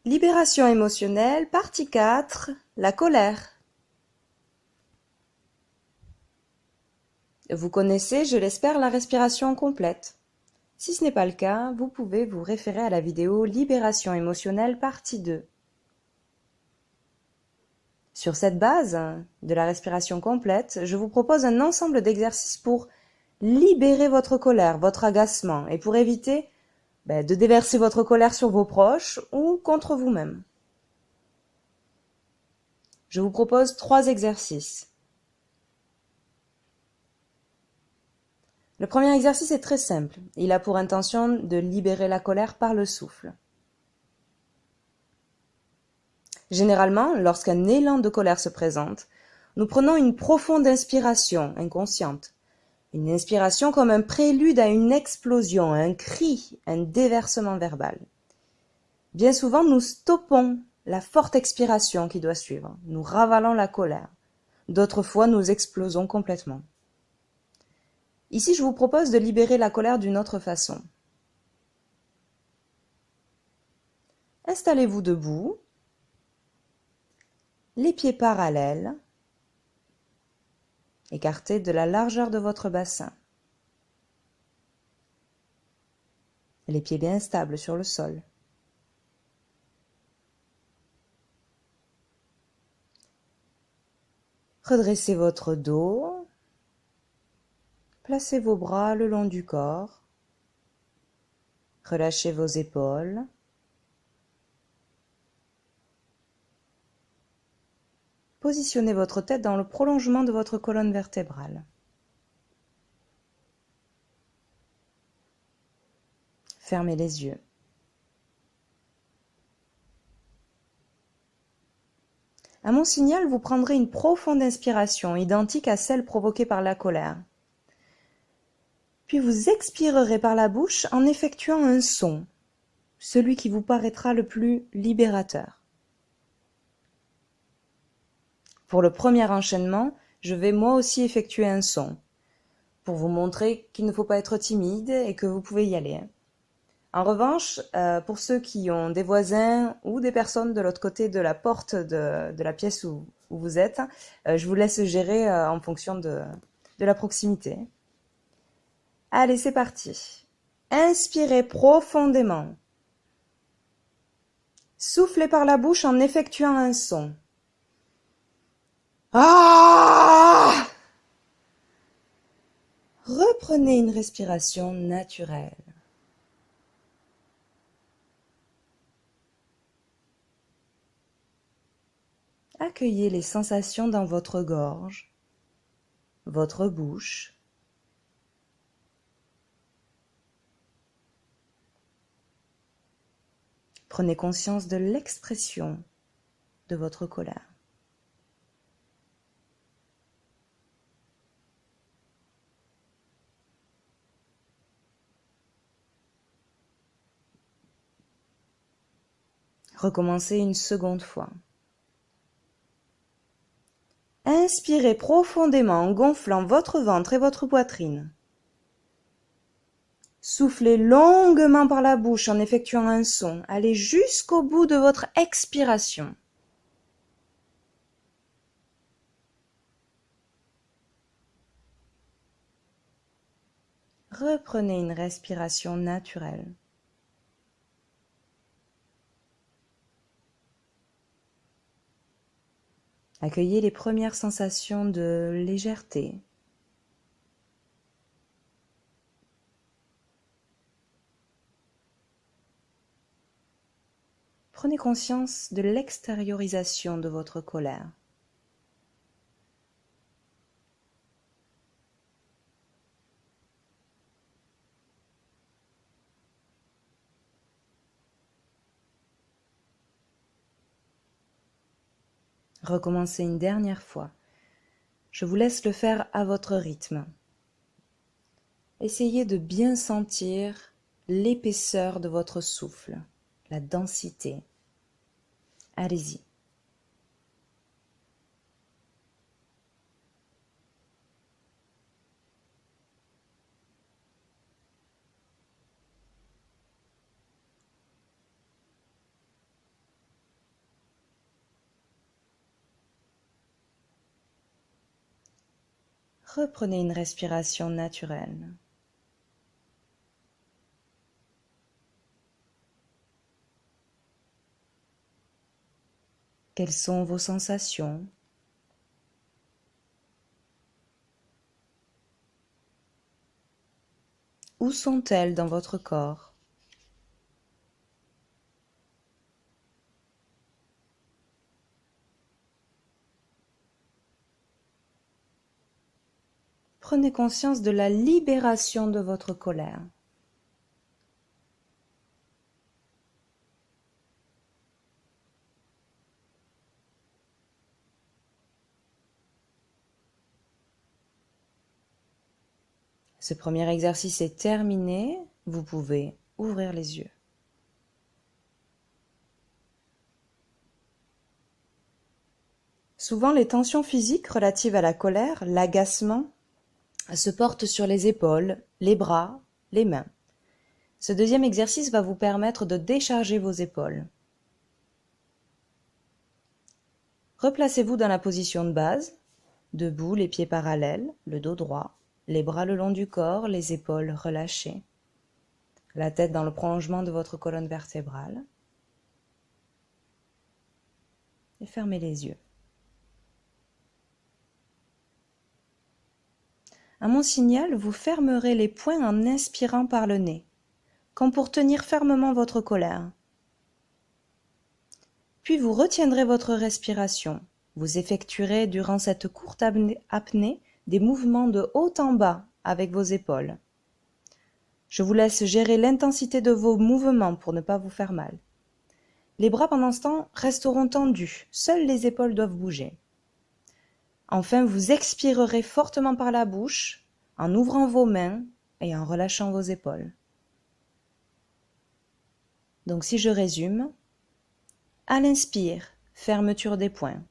Libération émotionnelle, partie 4, la colère. Vous connaissez, je l'espère, la respiration complète. Si ce n'est pas le cas, vous pouvez vous référer à la vidéo Libération émotionnelle, partie 2. Sur cette base de la respiration complète, je vous propose un ensemble d'exercices pour libérer votre colère, votre agacement, et pour éviter de déverser votre colère sur vos proches ou contre vous-même. Je vous propose 3 exercices. Le premier exercice est très simple. Il a pour intention de libérer la colère par le souffle. Généralement, lorsqu'un élan de colère se présente, nous prenons une profonde inspiration inconsciente. Une inspiration comme un prélude à une explosion, un cri, un déversement verbal. Bien souvent, nous stoppons la forte expiration qui doit suivre. Nous ravalons la colère. D'autres fois, nous explosons complètement. Ici, je vous propose de libérer la colère d'une autre façon. Installez-vous debout, les pieds parallèles, écartés de la largeur de votre bassin. Les pieds bien stables sur le sol. Redressez votre dos, placez vos bras le long du corps, relâchez vos épaules. Positionnez votre tête dans le prolongement de votre colonne vertébrale. Fermez les yeux. À mon signal, vous prendrez une profonde inspiration, identique à celle provoquée par la colère. Puis vous expirerez par la bouche en effectuant un son, celui qui vous paraîtra le plus libérateur. Pour le premier enchaînement, je vais moi aussi effectuer un son, pour vous montrer qu'il ne faut pas être timide et que vous pouvez y aller. En revanche, pour ceux qui ont des voisins ou des personnes de l'autre côté de la porte de la pièce où vous êtes, je vous laisse gérer en fonction de la proximité. Allez, c'est parti. Inspirez profondément. Soufflez par la bouche en effectuant un son. Ah! Reprenez une respiration naturelle. Accueillez les sensations dans votre gorge, votre bouche. Prenez conscience de l'expression de votre colère. Recommencez une seconde fois. Inspirez profondément en gonflant votre ventre et votre poitrine. Soufflez longuement par la bouche en effectuant un son. Allez jusqu'au bout de votre expiration. Reprenez une respiration naturelle. Accueillez les premières sensations de légèreté. Prenez conscience de l'extériorisation de votre colère. Recommencez une dernière fois. Je vous laisse le faire à votre rythme. Essayez de bien sentir l'épaisseur de votre souffle, la densité. Allez-y. Reprenez une respiration naturelle. Quelles sont vos sensations? Où sont-elles dans votre corps? Prenez conscience de la libération de votre colère. Ce premier exercice est terminé, vous pouvez ouvrir les yeux. Souvent, les tensions physiques relatives à la colère, l'agacement, se portent sur les épaules, les bras, les mains. Ce deuxième exercice va vous permettre de décharger vos épaules. Replacez-vous dans la position de base, debout, les pieds parallèles, le dos droit, les bras le long du corps, les épaules relâchées, la tête dans le prolongement de votre colonne vertébrale. Et fermez les yeux. À mon signal, vous fermerez les poings en inspirant par le nez, comme pour tenir fermement votre colère. Puis vous retiendrez votre respiration. Vous effectuerez durant cette courte apnée des mouvements de haut en bas avec vos épaules. Je vous laisse gérer l'intensité de vos mouvements pour ne pas vous faire mal. Les bras pendant ce temps resteront tendus, seules les épaules doivent bouger. Enfin, vous expirerez fortement par la bouche, en ouvrant vos mains et en relâchant vos épaules. Donc si je résume, à l'inspire, fermeture des poings.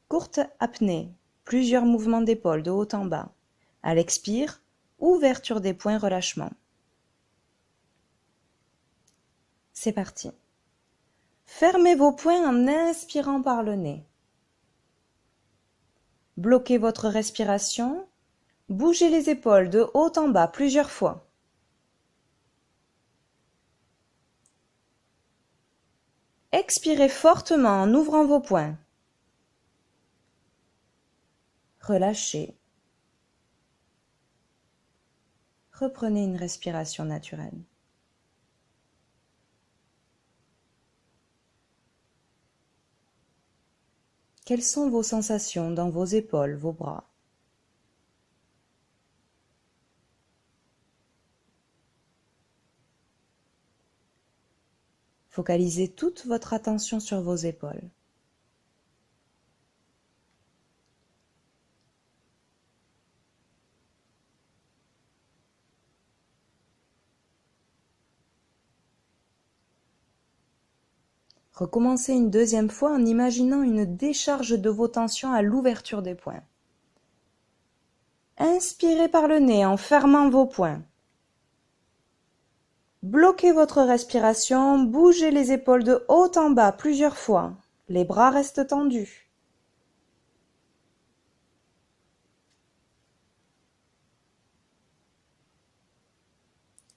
Courte apnée, plusieurs mouvements d'épaules de haut en bas. À l'expire, ouverture des poings, relâchement. C'est parti. Fermez vos poings en inspirant par le nez. Bloquez votre respiration. Bougez les épaules de haut en bas plusieurs fois. Expirez fortement en ouvrant vos poings. Relâchez. Reprenez une respiration naturelle. Quelles sont vos sensations dans vos épaules, vos bras? Focalisez toute votre attention sur vos épaules. Recommencez une deuxième fois en imaginant une décharge de vos tensions à l'ouverture des poings. Inspirez par le nez en fermant vos poings. Bloquez votre respiration, bougez les épaules de haut en bas plusieurs fois. Les bras restent tendus.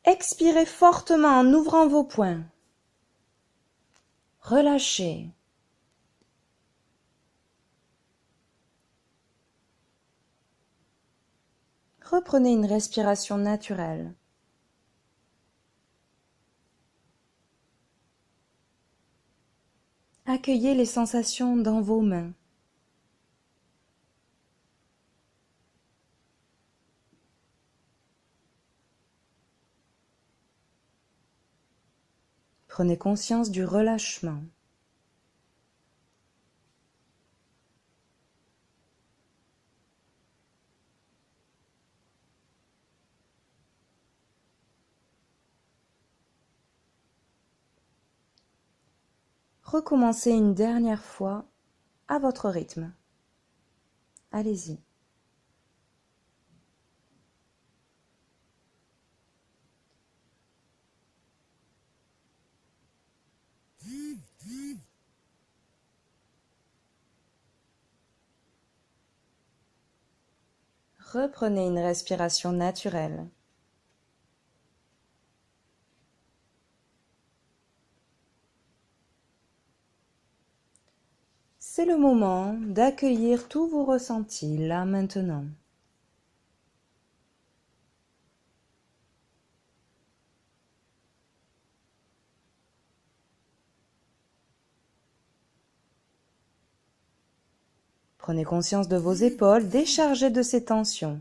Expirez fortement en ouvrant vos poings. Relâchez. Reprenez une respiration naturelle. Accueillez les sensations dans vos mains. Prenez conscience du relâchement. Recommencez une dernière fois à votre rythme. Allez-y. Reprenez une respiration naturelle. C'est le moment d'accueillir tous vos ressentis là maintenant. Prenez conscience de vos épaules déchargées de ces tensions.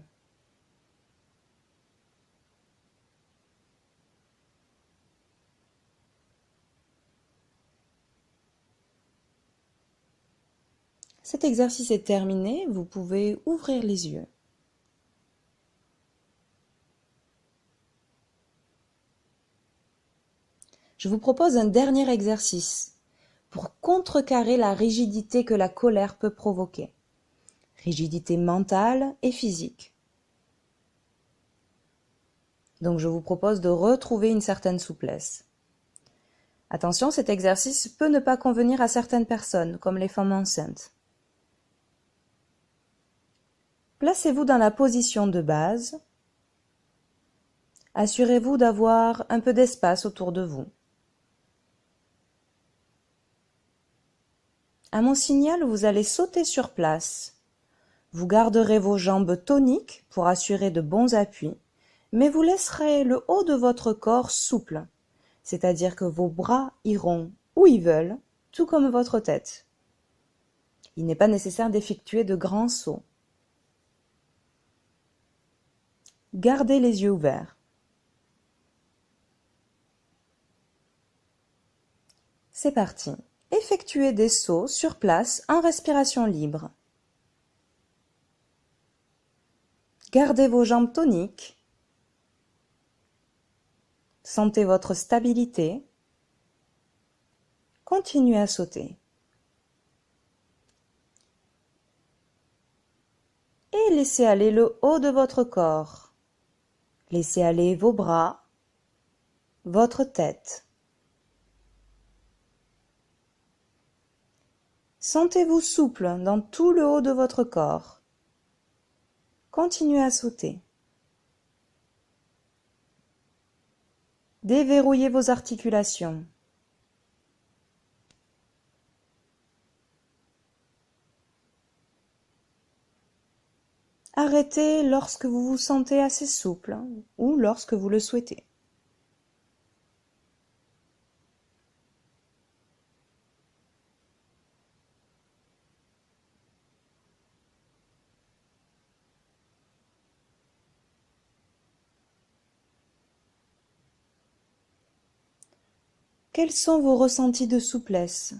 Cet exercice est terminé, vous pouvez ouvrir les yeux. Je vous propose un dernier exercice pour contrecarrer la rigidité que la colère peut provoquer. Rigidité mentale et physique. Donc je vous propose de retrouver une certaine souplesse. Attention, cet exercice peut ne pas convenir à certaines personnes, comme les femmes enceintes. Placez-vous dans la position de base. Assurez-vous d'avoir un peu d'espace autour de vous. À mon signal, vous allez sauter sur place. Vous garderez vos jambes toniques pour assurer de bons appuis, mais vous laisserez le haut de votre corps souple, c'est-à-dire que vos bras iront où ils veulent, tout comme votre tête. Il n'est pas nécessaire d'effectuer de grands sauts. Gardez les yeux ouverts. C'est parti. Effectuez des sauts sur place en respiration libre. Gardez vos jambes toniques. Sentez votre stabilité. Continuez à sauter. Et laissez aller le haut de votre corps. Laissez aller vos bras, votre tête. Sentez-vous souple dans tout le haut de votre corps. Continuez à sauter. Déverrouillez vos articulations. Arrêtez lorsque vous vous sentez assez souple ou lorsque vous le souhaitez. Quels sont vos ressentis de souplesse?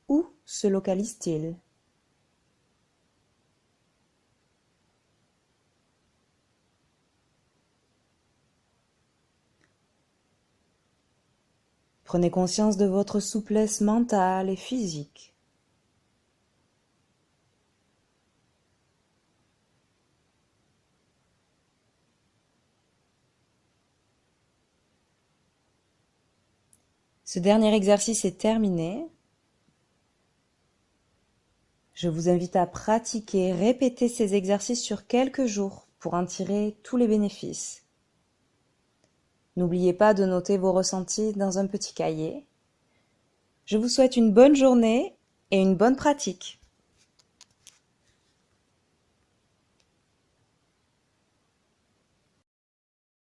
Où se localise-t-il? Prenez conscience de votre souplesse mentale et physique. Ce dernier exercice est terminé. Je vous invite à pratiquer, répéter ces exercices sur quelques jours pour en tirer tous les bénéfices. N'oubliez pas de noter vos ressentis dans un petit cahier. Je vous souhaite une bonne journée et une bonne pratique.